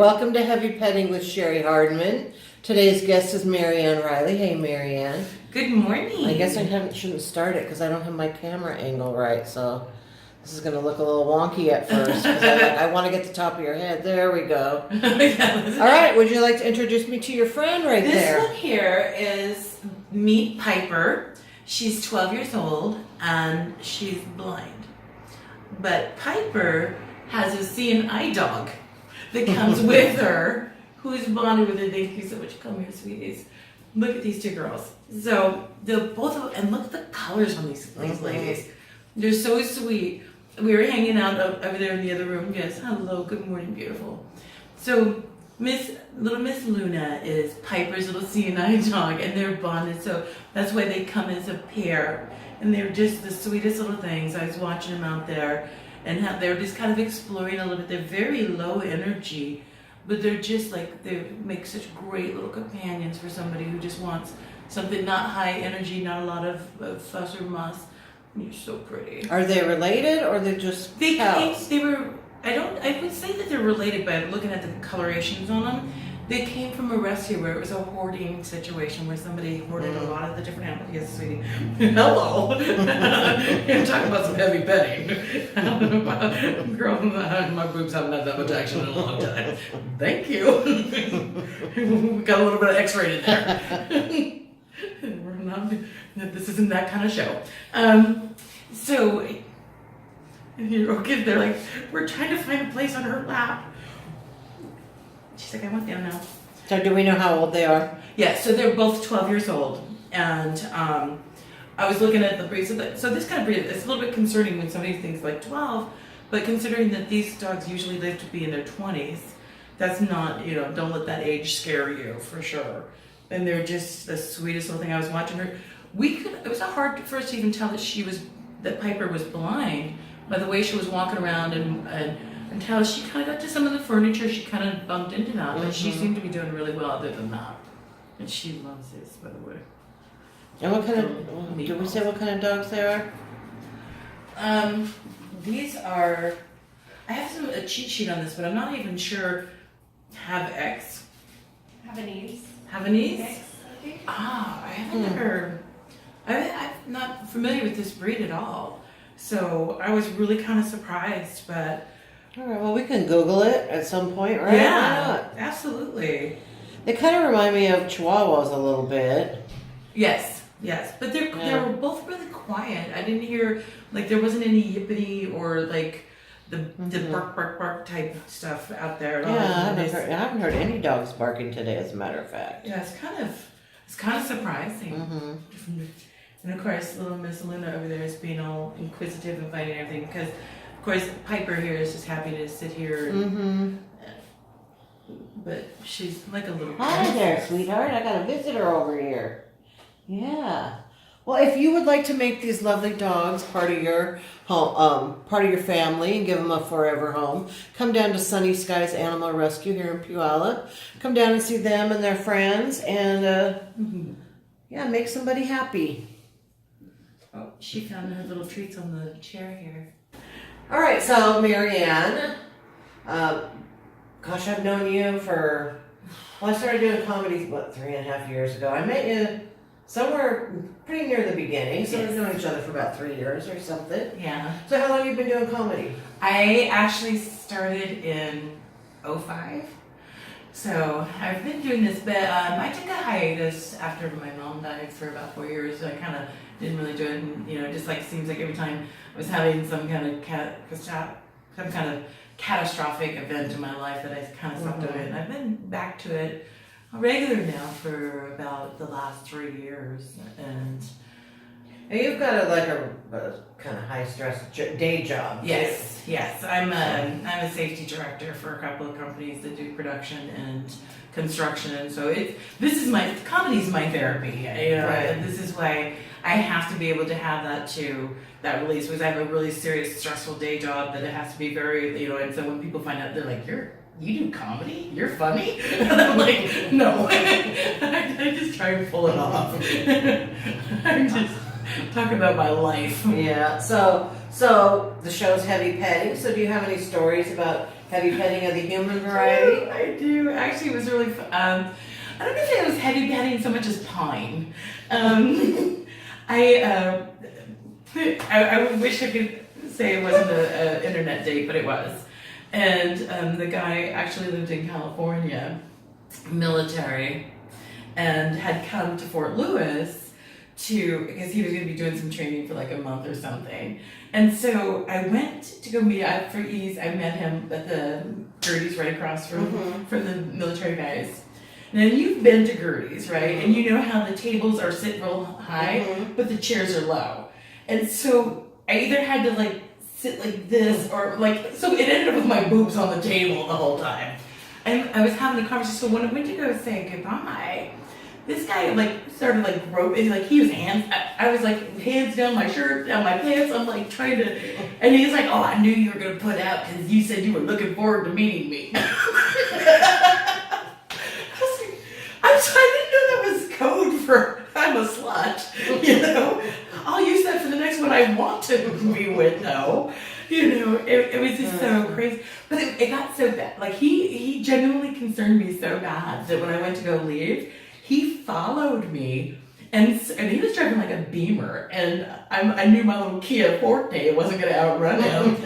welcome to Heavy Petting with Cheri Hardman. Today's guest is Marianne Reilly. Hey, Marianne. Good morning. I guess I shouldn't start it because I don't have my camera angle right, so this is going to look a little wonky at first. 'Cause I want to get the top of your head. There we go. All right, would you like to introduce me to your friend right there? This one here is Meet Piper. She's 12 years old and she's blind. But Piper has a CNI dog that comes with her, who's bonded with her. Thank you so much. Come here, sweeties. Look at these two girls. So they're both of, and look at the colors on these ladies. They're so sweet. We were hanging out over there in the other room. Yes, hello, good morning, beautiful. So little Miss Luna is Piper's little CNI dog, and they're bonded. So that's why they come as a pair, and they're just the sweetest little things. I was watching them out there, and how they're just kind of exploring a little bit. They're very low energy, but they're just like, they make such great little companions for somebody who just wants something not high energy, not a lot of fuss or muss. You're so pretty. Are they related or they're just pals? I would say that they're related by looking at the colorations on them. They came from a rescue where it was a hoarding situation where somebody hoarded a lot of the different animals. Yes, sweetie. Hello. You're talking about some heavy petting. I don't know about, girl, my boobs haven't had that much action in a long time. Thank you. We got a little bit of X-rated there. We're not, this isn't that kind of show. So, they're like, we're trying to find a place on her lap. She's like, I want them now. So do we know how old they are? Yeah, so they're both 12 years old. And I was looking at the breed. So this kind of breed, it's a little bit concerning when somebody thinks like 12, but considering that these dogs usually live to be in their 20s, that's not, don't let that age scare you, for sure. And they're just the sweetest little thing. I was watching her. It was hard for us to even tell that Piper was blind by the way she was walking around and until she kind of got to some of the furniture, she kind of bumped into that, but she seemed to be doing really well other than that. And she loves this, by the way. And what kind of, do we say what kind of dogs they are? These are, I have a cheat sheet on this, but I'm not even sure. Havanese? Mix, I think. Ah, I haven't ever, I'm not familiar with this breed at all. So I was really kind of surprised, but. All right, well, we can Google it at some point, right? Yeah, Why not? absolutely. They kind of remind me of Chihuahuas a little bit. Yes, but they were both really quiet. I didn't hear, like, there wasn't any yippity or like the bark type stuff out there at all. Yeah, I haven't heard any dogs barking today, as a matter of fact. Yeah, it's kind of surprising. And of course, little Miss Luna over there is being all inquisitive and finding everything because, of course, Piper here is just happy to sit here. But she's like a little. Hi there, sweetheart. I got a visitor over here. Yeah. Well, if you would like to make these lovely dogs part of your home, part of your family, and give them a forever home, come down to Sunny Skies Animal Rescue here in Puyallup. Come down and see them and their friends, and make somebody happy. Oh, she found her little treats on the chair here. All right, so Marianne, gosh, I've known you I started doing comedy, 3.5 years ago. I met you somewhere pretty near the beginning, so we've known each other for about 3 years or something. Yeah. So how long have you been doing comedy? I actually started in 2005. So I've been doing this, but I took a hiatus after my mom died for about 4 years. So I kind of didn't really do it, and it just like seems like every time I was having some kind of catastrophic event in my life that I kind of stopped doing it. And I've been back to it regular now for about the last 3 years, and you've got a kind of high stress day job. Yes. I'm a safety director for a couple of companies that do production and construction, and so comedy's my therapy. Right. This is why I have to be able to have that release, because I have a really serious, stressful day job that it has to be very, and so when people find out, they're like, you do comedy? You're funny? And I'm like, no. I just try and pull it off. I'm just talking about my life. Yeah, so the show's Heavy Petting, so do you have any stories about Heavy petting of the human variety? I do. Actually, it was really fun. I don't know if it was heavy petting so much as pawing. I wish I could say it wasn't an internet date, but it was. And the guy actually lived in California, military, and had come to Fort Lewis because he was going to be doing some training for like a month or something. And so I went to go meet up for ease. I met him at the Gertie's right across from the military guys. Now you've been to Gertie's, right? And you know how the tables are sit real high, but the chairs are low. And so I either had to like sit like this or like, so it ended up with my boobs on the table the whole time. And I was having a conversation. So when I went to go say goodbye, this guy like started like groping, like he was I was like hands down my shirt, down my pants. I'm like trying to, and he's like, "Oh, I knew you were gonna put out because you said you were looking forward to meeting me." I didn't know that was code for I'm a slut. You know, I'll use that for the next one I want to be with. Though, you know, it was just so crazy. But it got so bad. Like he genuinely concerned me so bad that when I went to go leave, he followed me, and he was driving like a Beamer, and I knew my little Kia Forte wasn't going to outrun him.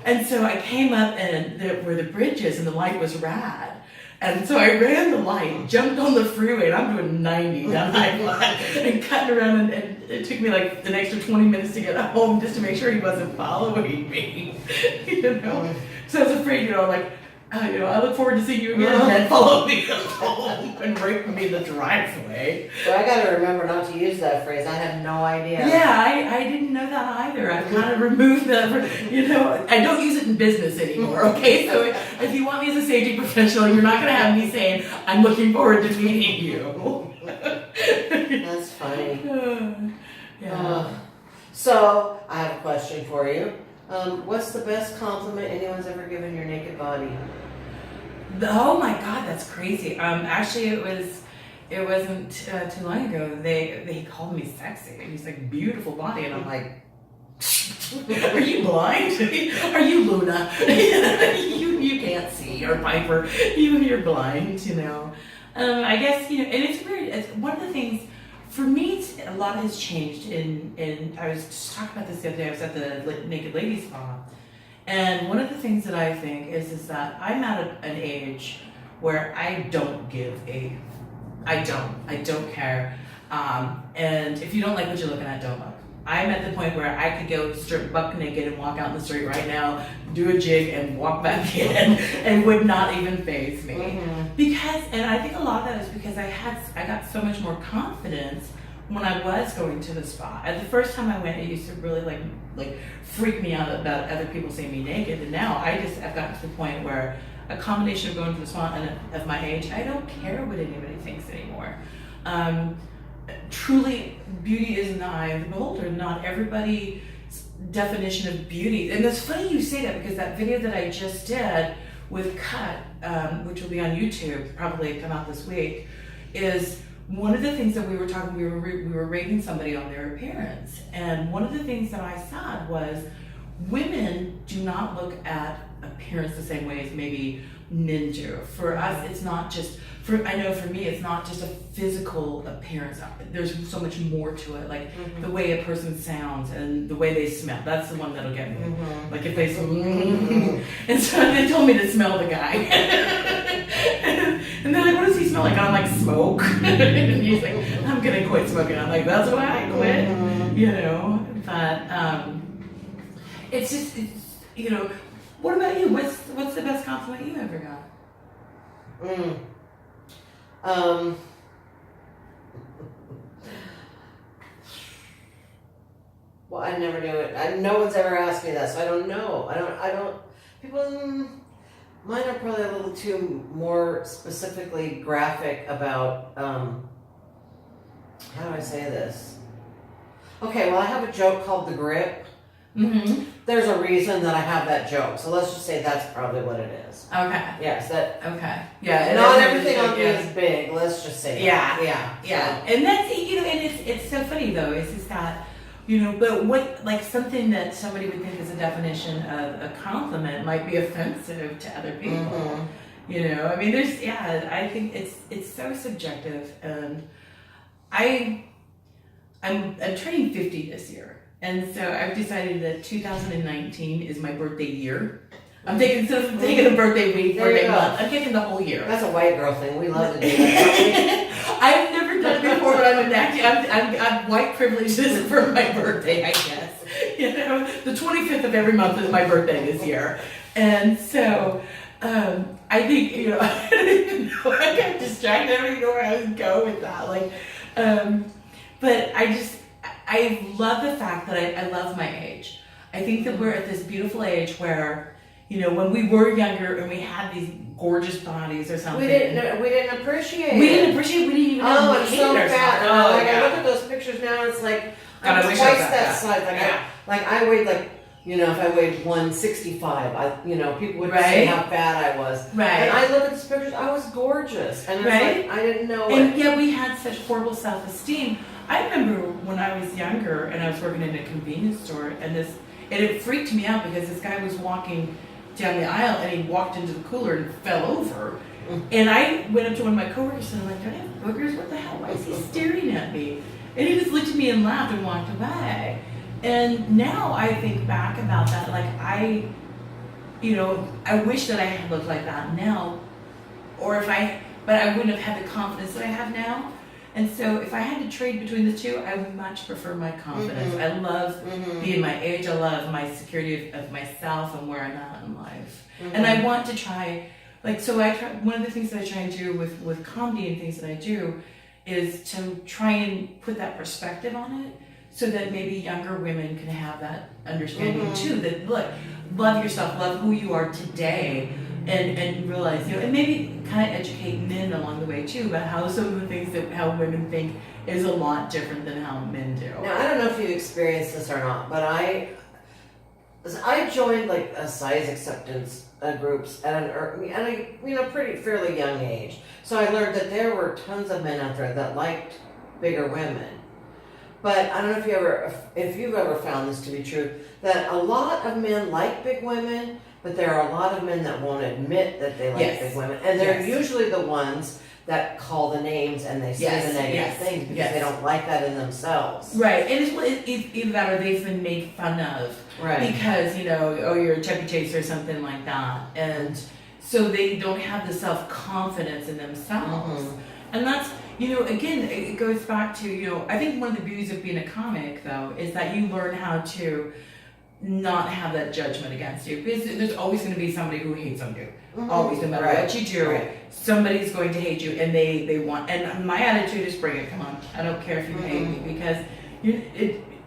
And so I came up and where the bridge is, and the light was rad. And so I ran the light, jumped on the freeway, and I'm doing 90 down I-5 and cutting around, and it took me like an extra 20 minutes to get home just to make sure he wasn't following me. You know, so I was afraid, you know, like. I look forward to seeing you again, and then follow me home and rape me in the driveway. So I got to remember not to use that phrase. I had no idea. Yeah, I didn't know that either. I've kind of removed that. You know, I don't use it in business anymore. Okay, so if you want me as a safety professional, you're not going to have me saying I'm looking forward to meeting you. That's funny. Yeah. So I have a question for you. What's the best compliment anyone's ever given your naked body? Oh my God, that's crazy. Actually, it wasn't too long ago. They called me sexy. He's like, beautiful body, and I'm like, are you blind? Are you Luna? you can't see, or Piper. You're blind. You know. I guess and it's weird. It's one of the things. For me, a lot has changed in I was just talking about this the other day. I was at the Naked Ladies Spa, and one of the things that I think is that I'm at an age where I don't I don't care, and if you don't like what you're looking at, don't look. I'm at the point where I could go strip buck naked and walk out in the street right now, do a jig and walk back in, and would not even faze me. Because, and I think a lot of that is because I got so much more confidence when I was going to the spa. At the first time I went, it used to really like freak me out about other people seeing me naked, and now I've gotten to the point where a combination of going to the spa and of my age, I don't care what anybody thinks anymore. Truly, beauty is in the eye of the beholder. Not everybody's definition of beauty. And it's funny you say that, because that video that I just did with Cut, which will be on YouTube, probably come out this week, is one of the things that we were talking. We were rating somebody on their appearance, and one of the things that I said was, women do not look at appearance the same way as maybe men do. For us, it's not just. I know for me, it's not just a physical appearance. There's so much more to it, like the way a person sounds and the way they smell. That's the one that'll get me. Like if they smell, and so they told me to smell the guy, and they're like, "What does he smell like?" And I'm like, "Smoke." And he's like, "I'm gonna quit smoking." I'm like, "That's why I quit," you know. But it's just, What about you? What's the best compliment you ever got? Well, I never do it. No one's ever asked me that, so I don't know. I don't. People, mine are probably a little too more specifically graphic about. How do I say this? Okay, well, I have a joke called The Grip. There's a reason that I have that joke, so let's just say that's probably what it is. Okay. Yes, that. Okay. Yeah. Not everything on me is big. Let's just say. Yeah. That. Yeah. Yeah. And that's and it's so funny though. Is that But what, like something that somebody would think is a definition of a compliment might be offensive to other people. I mean, I think it's so subjective, and I'm turning 50 this year, and so I've decided that 2019 is my birthday year. I'm taking a birthday week, birthday month. I'm taking the whole year. That's a white girl thing. We love to do that. I've never done it before, but I'm white privileged for my birthday, I guess. The 25th of every month is my birthday this year, and so I think I don't even know. I got distracted. I don't even know where I was going with that. But I love the fact that I love my age. I think that we're at this beautiful age where, when we were younger and we had these gorgeous bodies or something. We didn't appreciate it. We didn't even know I'm so fat. I look at those pictures now, it's like, I'm twice that size. I weighed if I weighed 165, people would say how fat I was. Right. And I look at these pictures, I was gorgeous. And it's like, I didn't know and it. yet we had such horrible self-esteem. I remember when I was younger and I was working in a convenience store, and it freaked me out because this guy was walking down the aisle and he walked into the cooler and fell over. And I went up to one of my coworkers and I'm like, "Do I have boogers? What the hell? Why is he staring at me?" And he just looked at me and laughed and walked away. And now I think back about that, I wish that I had looked like that now, but I wouldn't have had the confidence that I have now. And so if I had to trade between the two, I would much prefer my confidence. I love being my age. I love my security of myself and where I'm at in life. And I want to try, one of the things that I try and do with comedy and things that I do is to try and put that perspective on it, so that maybe younger women can have that understanding too, that look, love yourself, love who you are today, and realize, and maybe kind of educate men along the way too about how some of the things that how women think is a lot different than how men do. Now, I don't know if you've experienced this or not, but I joined a size acceptance groups at a pretty fairly young age. So I learned that there were tons of men out there that liked bigger women. But I don't know if you've ever found this to be true, that a lot of men like big women, but there are a lot of men that won't admit that they like big women. And they're usually the ones that call the names and they say the negative things because they don't like that in themselves. Right. And it's either that or they've been made fun of. Right. Because, you're a chubby chaser or something like that. And so they don't have the self-confidence in themselves. And that's, again, it goes back to, I think one of the beauties of being a comic, though, is that you learn how to not have that judgment against you. Because there's always going to be somebody who hates on you. Always, no matter what you do, somebody's going to hate you, and they want. And my attitude is, bring it, come on. I don't care if you hate me, because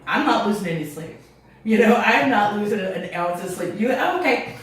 I'm not losing any sleep. I'm not losing an ounce of sleep. Okay.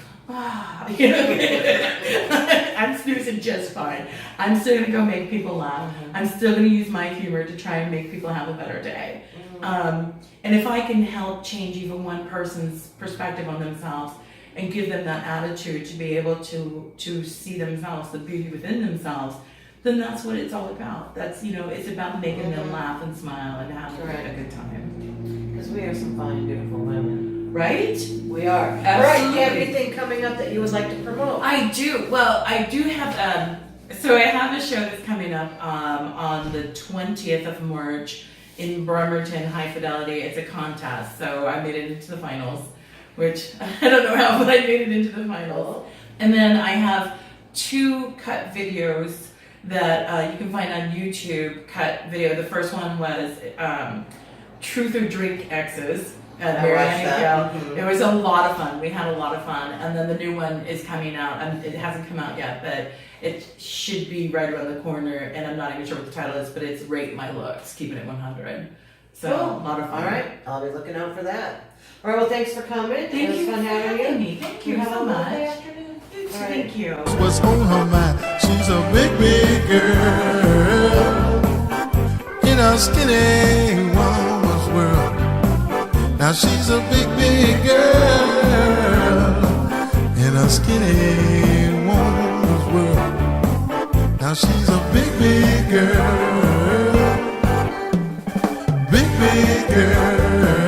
I'm snoozing just fine. I'm still going to go make people laugh. I'm still going to use my humor to try and make people have a better day. And if I can help change even one person's perspective on themselves and give them that attitude to be able to see themselves, the beauty within themselves, then that's what it's all about. That's, it's about making them laugh and smile and have a good time. Because we are some fine, beautiful women. Right? We are. Absolutely. All right, do you have anything coming up that you would like to promote? I do. Well, I do have, so I have a show that's coming up on the 20th of March in Bremerton, High Fidelity. It's a contest, so I made it into the finals, which I don't know how, but I made it into the finals. And then I have 2 cut videos that you can find on YouTube, cut video. The first one was Truth or Drink Exes. Marianne. It was a lot of fun. We had a lot of fun. And then the new one is coming out. And it hasn't come out yet, but it should be right around the corner. And I'm not even sure what the title is, but it's Rate My Looks, keeping it 100. So a lot of fun. All right, I'll be looking out for that. All right, well, thanks for coming. Thank you for having me. Thank you so much. Afternoon. Thank you. What's on her mind? She's a big, big girl in a skinny woman's world. Now she's a big, big girl in a skinny woman's world. Now she's a big, big girl, big, big girl.